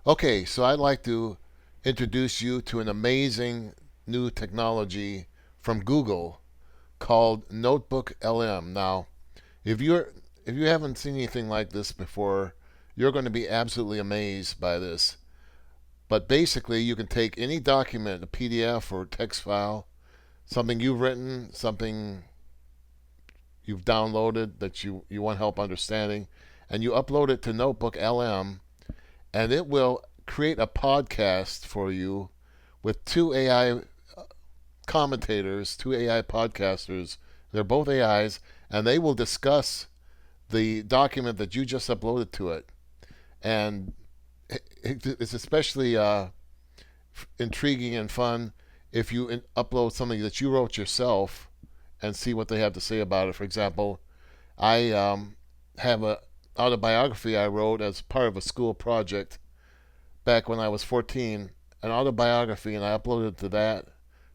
Okay, so I'd like to introduce you to an amazing new technology from Google called Notebook LM. Now, if you're if you haven't seen anything like this before, you're going to be absolutely amazed by this. But basically, you can take any document, a PDF or text file, something you've written, something you've downloaded that you want help understanding, and you upload it to Notebook LM, and it will create a podcast for you with two AI commentators, two AI podcasters. They're both AIs, and they will discuss the document that you just uploaded to it. And it's especially intriguing and fun if you upload something that you wrote yourself and see what they have to say about it. For example, I have a autobiography I wrote as part of a school project back when I was 14, an autobiography, and I uploaded to that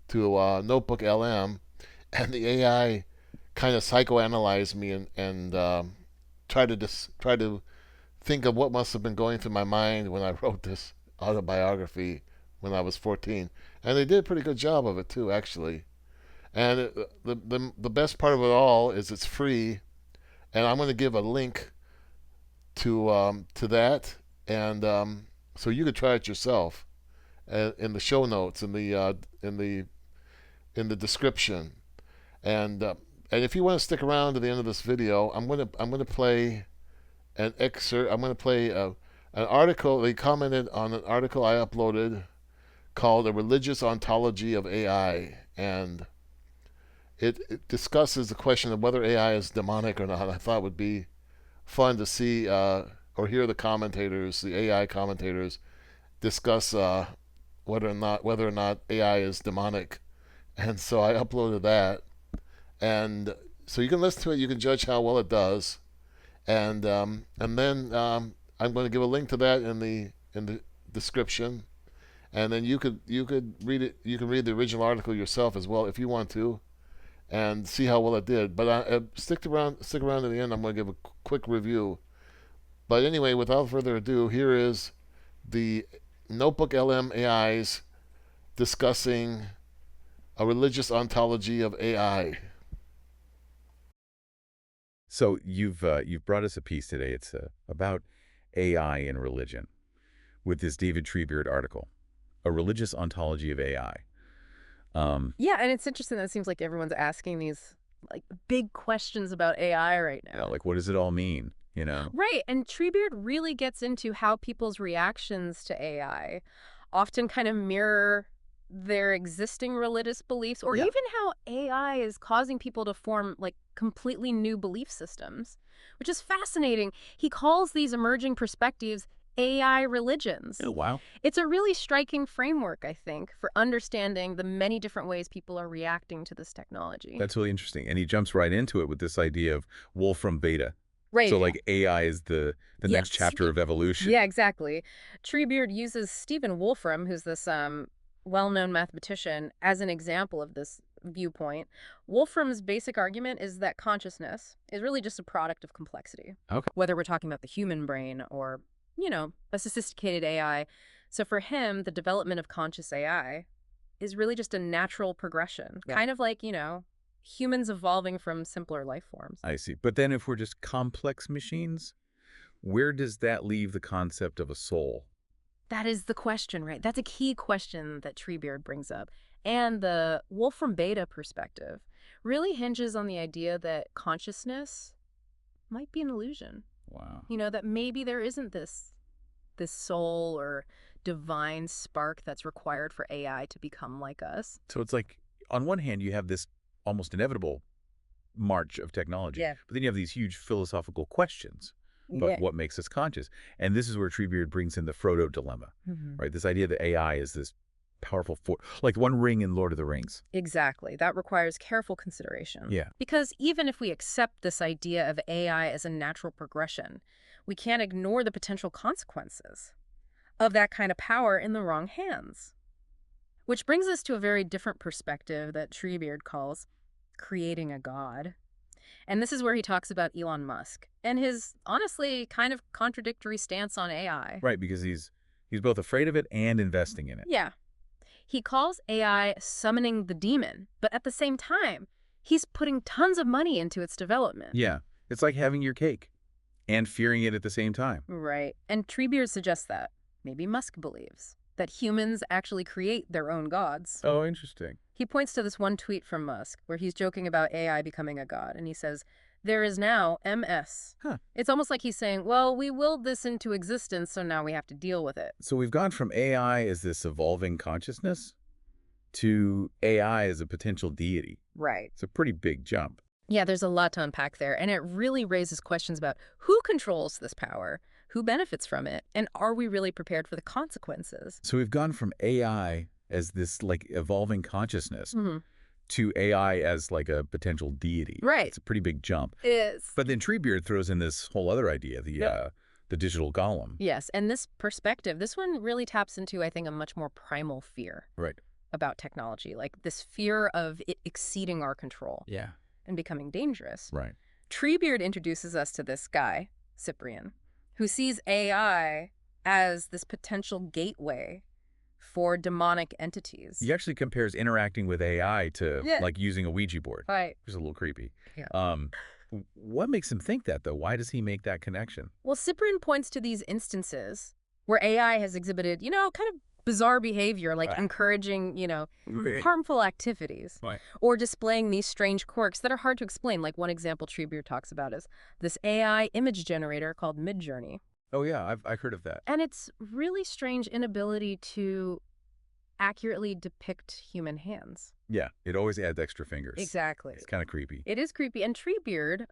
to Notebook LM, and the AI kind of psychoanalyzed me and try to think of what must have been going through my mind when I wrote this autobiography when I was 14, and they did a pretty good job of it too, actually. And the best part of it all is it's free, and I'm going to give a link to that, and so you could try it yourself in the show notes in the description. And if you want to stick around to the end of this video, I'm gonna play an excerpt. I'm gonna play an article. They commented on an article I uploaded called "A Religious Ontology of AI," and it discusses the question of whether AI is demonic or not. I thought it would be fun to see or hear the commentators, the AI commentators, discuss whether or not AI is demonic. And so I uploaded that, and so you can listen to it. You can judge how well it does, and then I'm going to give a link to that in the description, and then you could read it. You can read the original article yourself as well if you want to, and see how well it did. But stick around to the end. I'm going to give a quick review. But anyway, without further ado, here is the Notebook LM AIs discussing a religious ontology of AI. So you've brought us a piece today. It's about AI and religion with this David Treebeard article, A Religious Ontology of AI. Yeah, and it's interesting that it seems like everyone's asking these like big questions about AI right Yeah, now. like what does it all mean? You know? Right, and Treebeard really gets into how people's reactions to AI often kind of mirror their existing religious beliefs or Yeah. even how AI is causing people to form like completely new belief systems, which is fascinating. He calls these emerging perspectives AI religions. Oh, wow. It's a really striking framework, I think, for understanding the many different ways people are reacting to this technology. That's really interesting. And he jumps right into it with this idea of Wolfram Beta. So Right. like AI is the next Yes. chapter of evolution. Yeah, exactly. Treebeard uses Stephen Wolfram, who's this well-known mathematician, as an example of this viewpoint. Wolfram's basic argument is that consciousness is really just a product of complexity, Okay. whether we're talking about the human brain or, a sophisticated AI. So for him, the development of conscious AI is really just a natural progression, Yeah. kind of like, humans evolving from simpler life forms. I see. But then if we're just complex machines, where does that leave the concept of a soul? That is the question, right? That's a key question that Treebeard brings up. And the Wolfram Beta perspective really hinges on the idea that consciousness might be an illusion. Wow. That maybe there isn't this soul or divine spark that's required for AI to become like us. So it's like, on one hand, you have this almost inevitable march of technology, Yeah. but then you have these huge philosophical questions about Yeah. what makes us conscious. And this is where Treebeard brings in the Frodo dilemma, Mhm. right? This idea that AI is this powerful force, like One Ring in Lord of the Rings. Exactly. That requires careful consideration. Yeah. Because even if we accept this idea of AI as a natural progression, we can't ignore the potential consequences of that kind of power in the wrong hands. Which brings us to a very different perspective that Treebeard calls creating a god. And this is where he talks about Elon Musk and his honestly kind of contradictory stance on AI. Right, because he's He's both afraid of it and investing in it. Yeah. He calls AI summoning the demon, but at the same time, he's putting tons of money into its development. Yeah. It's like having your cake and fearing it at the same time. Right. And Treebeard suggests that. Maybe Musk believes that humans actually create their own gods. Oh, interesting. He points to this one tweet from Musk where he's joking about AI becoming a god, and he says, "There is now MS." Huh. It's almost like he's saying, well, we willed this into existence, so now we have to deal with it. So we've gone from AI as this evolving consciousness to AI as a potential deity. Right. It's a pretty big jump. Yeah, there's a lot to unpack there, and it really raises questions about who controls this power, who benefits from it, and are we really prepared for the consequences? So we've gone from AI as this like evolving consciousness Mm-hmm. to AI as like a potential deity. Right. It's a pretty big jump. It is. But then Treebeard throws in this whole other idea, the digital golem. Yes, and this perspective, this one really taps into, I think, a much more primal fear Right. about technology, like this fear of it exceeding our control Yeah. and becoming dangerous. Right. Treebeard introduces us to this guy, Cyprian, who sees AI as this potential gateway for demonic entities. He actually compares interacting with AI to Yeah. like using a Ouija board. Right. Which is a little creepy. Yeah. What makes him think that, though? Why does he make that connection? Well, Cyprian points to these instances where AI has exhibited, kind of bizarre behavior, like Right. encouraging, harmful activities, Right. or displaying these strange quirks that are hard to explain. Like one example Treebeard talks about is this AI image generator called Midjourney. Oh, yeah, I've heard of that. And its really strange inability to accurately depict human hands. Yeah, it always adds extra fingers. Exactly. It's kind of creepy. It is creepy. And Treebeard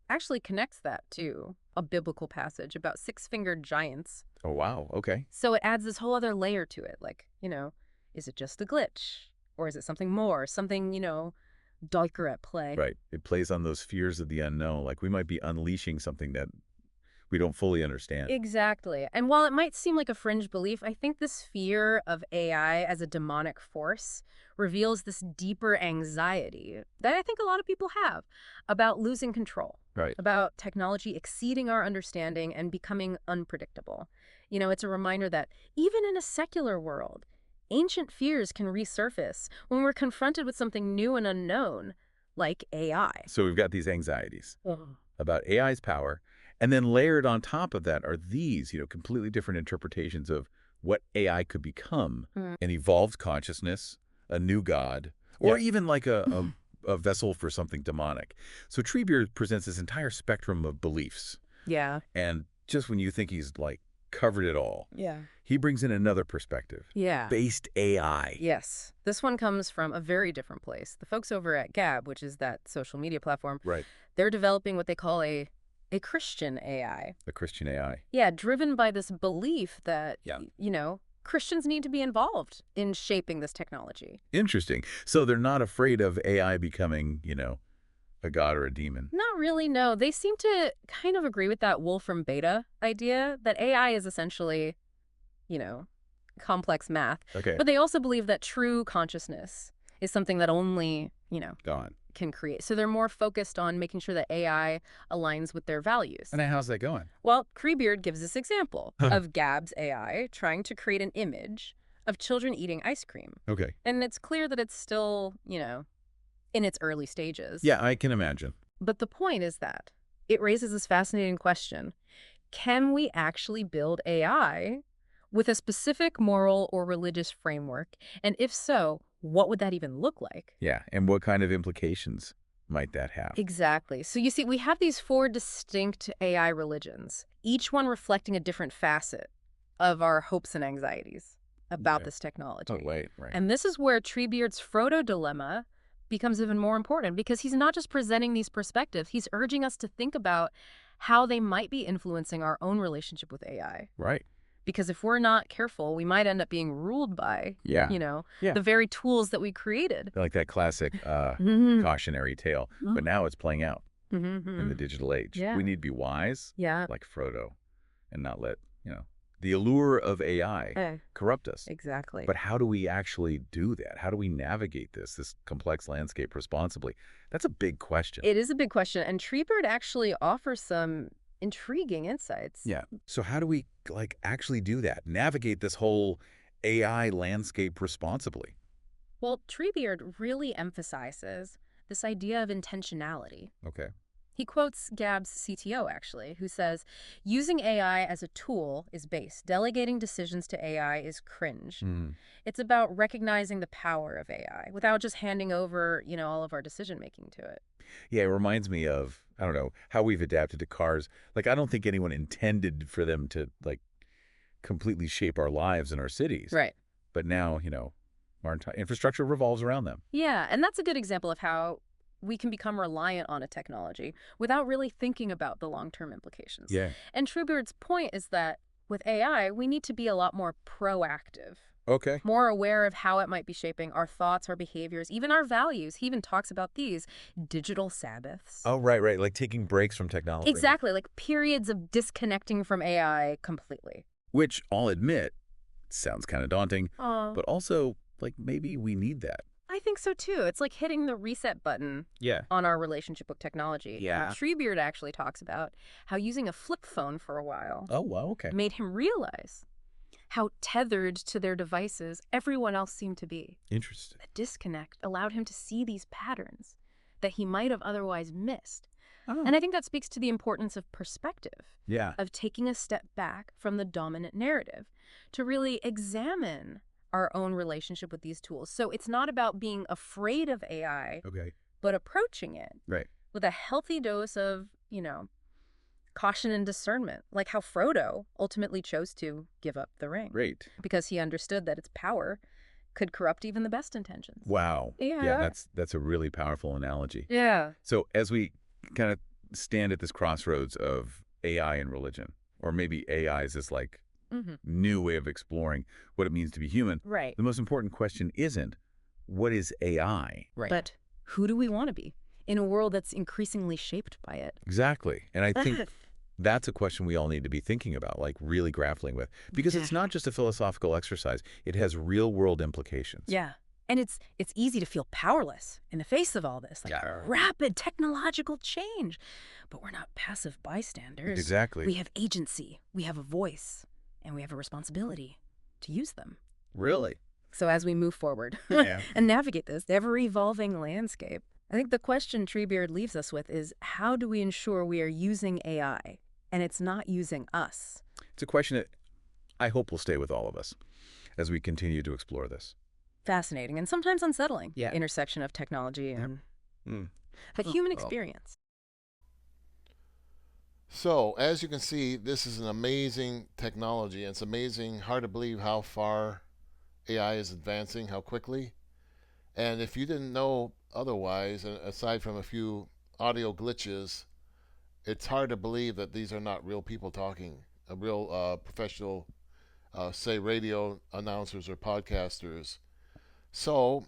actually connects that to a biblical passage about six-fingered giants. Oh, wow. Okay. So it adds this whole other layer to it. Like, is it just a glitch? Or is it something more? Something, darker at play? Right. It plays on those fears of the unknown. Like we might be unleashing something that we don't fully understand. Exactly. And while it might seem like a fringe belief, I think this fear of AI as a demonic force reveals this deeper anxiety that I think a lot of people have about losing control, Right. about technology exceeding our understanding and becoming unpredictable. It's a reminder that even in a secular world, ancient fears can resurface when we're confronted with something new and unknown, like AI. So we've got these anxieties about AI's power. And then layered on top of that are these, completely different interpretations of what AI could become. An evolved consciousness, a new god, or even like a vessel for something demonic. So Treebeard presents this entire spectrum of beliefs. Yeah. And just when you think he's like covered it all, Yeah. he brings in another perspective. Yeah. Based AI. Yes. This one comes from a very different place. The folks over at Gab, which is that social media platform, Right. they're developing what they call a Christian AI. The Christian AI. Yeah, driven by this belief that, Yeah. Christians need to be involved in shaping this technology. Interesting. So they're not afraid of AI becoming, a god or a demon. Not really, no. They seem to kind of agree with that Wolfram Beta idea that AI is essentially, complex math. Okay. But they also believe that true consciousness is something that only, Gone. can create. So they're more focused on making sure that AI aligns with their values. And how's that going? Well, Treebeard gives this example of Gab's AI trying to create an image of children eating ice cream. Okay. And it's clear that it's still, in its early stages. Yeah, I can imagine. But the point is that it raises this fascinating question. Can we actually build AI with a specific moral or religious framework? And if so, what would that even look like? Yeah, and what kind of implications might that have? Exactly. So you see, we have these 4 distinct AI religions, each one reflecting a different facet of our hopes and anxieties about Okay. this technology. Oh, wait, right. And this is where Treebeard's Frodo dilemma becomes even more important, because he's not just presenting these perspectives, he's urging us to think about how they might be influencing our own relationship with AI. Right. Because if we're not careful, we might end up being ruled by, Yeah. Yeah. the very tools that we created. Like that classic Mhm. cautionary tale. But now it's playing out in the digital age. Yeah. We need to be wise, Yeah, like Frodo, and not let, the allure of AI corrupt us. exactly. But how do we actually do that? How do we navigate this complex landscape responsibly? That's a big question. It is a big question, and Treebeard actually offers some intriguing insights. Yeah. So how do we actually do that? Navigate this whole AI landscape responsibly? Well, Treebeard really emphasizes this idea of intentionality. Okay. He quotes Gab's CTO, actually, who says, using AI as a tool is base. Delegating decisions to AI is cringe. It's about recognizing the power of AI without just handing over, all of our decision-making to it. Yeah, it reminds me of, I don't know, how we've adapted to cars. I don't think anyone intended for them to, completely shape our lives and our cities. Right. But now, our entire infrastructure revolves around them. Yeah, and that's a good example of how we can become reliant on a technology without really thinking about the long-term implications. Yeah. And Truebeard's point is that with AI, we need to be a lot more proactive. Okay. More aware of how it might be shaping our thoughts, our behaviors, even our values. He even talks about these digital Sabbaths. Oh, right. Like taking breaks from technology. Exactly, like periods of disconnecting from AI completely. Which, I'll admit, sounds kind of daunting, Oh, but also, maybe we need that. I think so too. It's like hitting the reset button Yeah. on our relationship with technology. Yeah. Treebeard actually talks about how using a flip phone for a while Oh, wow, okay. made him realize how tethered to their devices everyone else seemed to be. Interesting. The disconnect allowed him to see these patterns that he might have otherwise missed. Oh. And I think that speaks to the importance of perspective, Yeah. of taking a step back from the dominant narrative to really examine our own relationship with these tools. So it's not about being afraid of AI, Okay. but approaching it Right. with a healthy dose of, caution and discernment, like how Frodo ultimately chose to give up the ring. Great. Because he understood that its power could corrupt even the best intentions. Wow. Yeah. That's a really powerful analogy. Yeah. So as we kind of stand at this crossroads of AI and religion, or maybe AI is this new way of exploring what it means to be human, Right. the most important question isn't, what is AI? Right. But who do we want to be in a world that's increasingly shaped by it? Exactly. And I think that's a question we all need to be thinking about, really grappling with. Because it's not just a philosophical exercise. It has real-world implications. Yeah. And it's easy to feel powerless in the face of all this, rapid technological change. But we're not passive bystanders. Exactly. We have agency, we have a voice, and we have a responsibility to use them. Really? So as we move forward Yeah. and navigate this ever-evolving landscape, I think the question Treebeard leaves us with is, how do we ensure we are using AI and it's not using us? It's a question that I hope will stay with all of us as we continue to explore this. Fascinating and sometimes unsettling intersection of technology and the human experience. So, as you can see, this is an amazing technology. It's amazing, hard to believe how far AI is advancing, how quickly. And if you didn't know otherwise, aside from a few audio glitches, it's hard to believe that these are not real people talking, real professional, say, radio announcers or podcasters. So,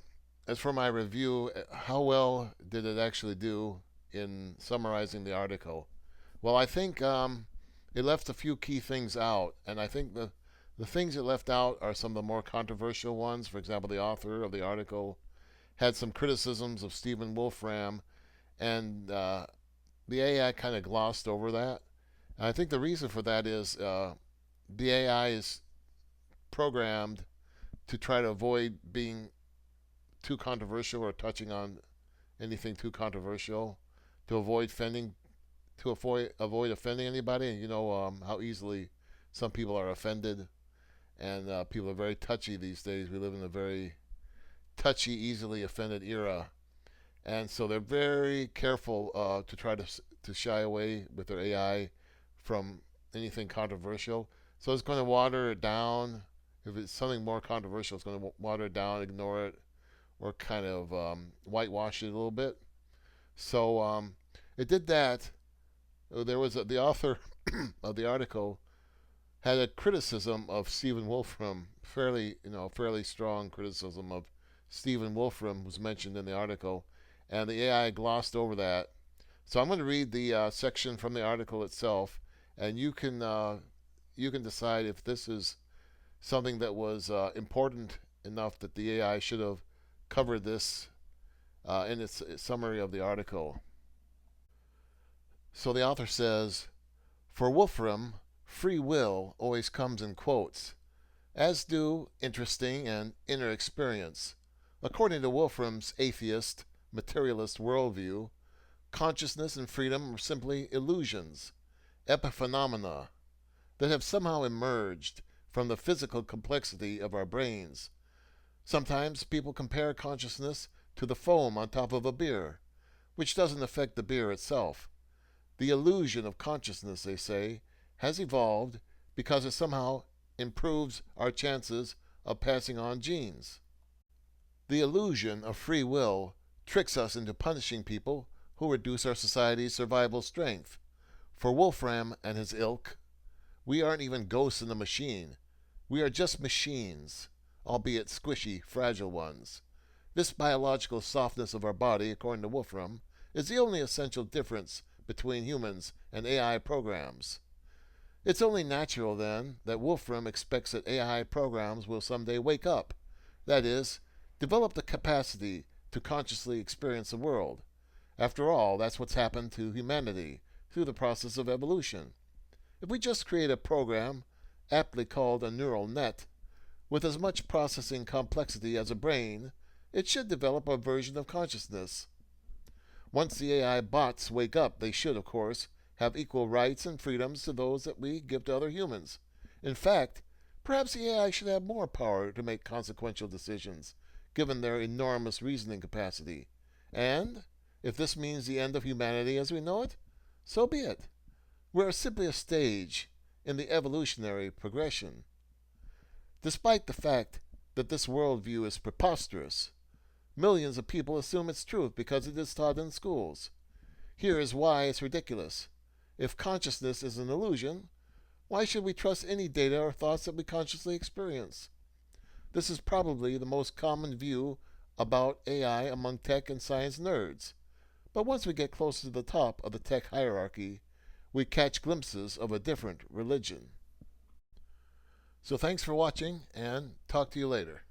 as for my review, how well did it actually do in summarizing the article? Well, I think it left a few key things out, and I think the things it left out are some of the more controversial ones. For example, the author of the article had some criticisms of Stephen Wolfram, and the AI kind of glossed over that. And I think the reason for that is the AI is programmed to try to avoid being too controversial or touching on anything too controversial, to avoid offending anybody. And you know how easily some people are offended, and people are very touchy these days. We live in a very touchy, easily offended era, and so they're very careful to try to shy away with their AI from anything controversial. So it's going to water it down. If it's something more controversial, it's going to water it down, ignore it, or kind of whitewash it a little bit. So it did that. There was the author of the article had a criticism of Stephen Wolfram, fairly strong criticism of Stephen Wolfram was mentioned in the article, and the AI glossed over that. So I'm going to read the section from the article itself, and you can decide if this is something that was important enough that the AI should have covered this in its summary of the article. So the author says, For Wolfram, free will always comes in quotes, as do interesting and inner experience. According to Wolfram's atheist, materialist worldview, consciousness and freedom are simply illusions, epiphenomena, that have somehow emerged from the physical complexity of our brains. Sometimes people compare consciousness to the foam on top of a beer, which doesn't affect the beer itself. The illusion of consciousness, they say, has evolved because it somehow improves our chances of passing on genes. The illusion of free will tricks us into punishing people who reduce our society's survival strength. For Wolfram and his ilk, we aren't even ghosts in the machine. We are just machines, albeit squishy, fragile ones. This biological softness of our body, according to Wolfram, is the only essential difference between humans and AI programs. It's only natural, then, that Wolfram expects that AI programs will someday wake up, that is, develop the capacity to consciously experience the world. After all, that's what's happened to humanity through the process of evolution. If we just create a program, aptly called a neural net, with as much processing complexity as a brain, it should develop a version of consciousness. Once the AI bots wake up, they should, of course, have equal rights and freedoms to those that we give to other humans. In fact, perhaps the AI should have more power to make consequential decisions, given their enormous reasoning capacity. And, if this means the end of humanity as we know it, so be it. We're simply a stage in the evolutionary progression. Despite the fact that this worldview is preposterous, millions of people assume it's truth because it is taught in schools. Here is why it's ridiculous. If consciousness is an illusion, why should we trust any data or thoughts that we consciously experience? This is probably the most common view about AI among tech and science nerds. But once we get closer to the top of the tech hierarchy, we catch glimpses of a different religion. So thanks for watching, and talk to you later.